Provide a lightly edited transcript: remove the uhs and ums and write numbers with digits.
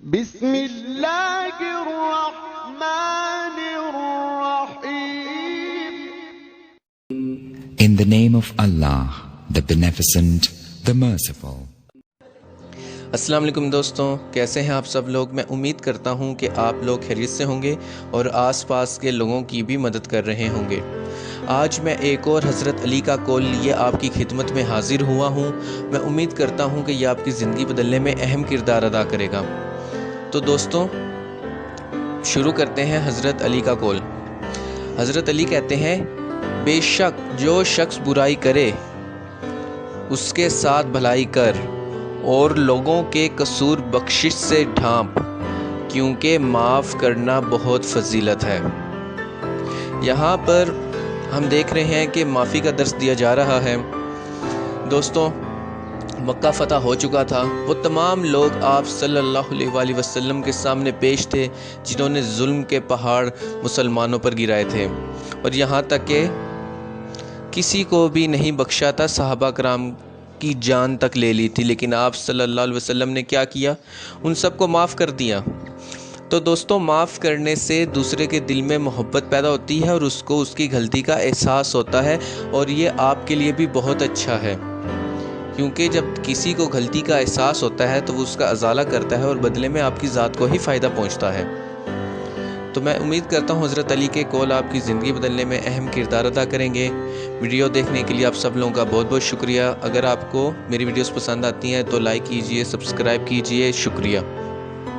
بسم اللہ الرحمن الرحیم. In the name of Allah, the Beneficent, the Merciful. السلام علیکم دوستوں، کیسے ہیں آپ سب لوگ؟ میں امید کرتا ہوں کہ آپ لوگ خیریت سے ہوں گے اور آس پاس کے لوگوں کی بھی مدد کر رہے ہوں گے۔ آج میں ایک اور حضرت علی کا قول لیے آپ کی خدمت میں حاضر ہوا ہوں۔ میں امید کرتا ہوں کہ یہ آپ کی زندگی بدلنے میں اہم کردار ادا کرے گا۔ تو دوستوں شروع کرتے ہیں حضرت علی کا قول۔ حضرت علی کہتے ہیں، بے شک جو شخص برائی کرے اس کے ساتھ بھلائی کر اور لوگوں کے قصور بخشش سے ڈھانپ، کیونکہ معاف کرنا بہت فضیلت ہے۔ یہاں پر ہم دیکھ رہے ہیں کہ معافی کا درس دیا جا رہا ہے۔ دوستوں مکہ فتح ہو چکا تھا، وہ تمام لوگ آپ صلی اللہ علیہ وآلہ وسلم کے سامنے پیش تھے جنہوں نے ظلم کے پہاڑ مسلمانوں پر گرائے تھے، اور یہاں تک کہ کسی کو بھی نہیں بخشا تھا، صحابہ کرام کی جان تک لے لی تھی، لیکن آپ صلی اللہ علیہ وسلم نے کیا کیا؟ ان سب کو معاف کر دیا۔ تو دوستوں معاف کرنے سے دوسرے کے دل میں محبت پیدا ہوتی ہے اور اس کو اس کی غلطی کا احساس ہوتا ہے، اور یہ آپ کے لیے بھی بہت اچھا ہے، کیونکہ جب کسی کو غلطی کا احساس ہوتا ہے تو وہ اس کا ازالہ کرتا ہے اور بدلے میں آپ کی ذات کو ہی فائدہ پہنچتا ہے۔ تو میں امید کرتا ہوں حضرت علی کے قول آپ کی زندگی بدلنے میں اہم کردار ادا کریں گے۔ ویڈیو دیکھنے کے لیے آپ سب لوگوں کا بہت بہت شکریہ۔ اگر آپ کو میری ویڈیوز پسند آتی ہیں تو لائک کیجئے، سبسکرائب کیجئے، شکریہ۔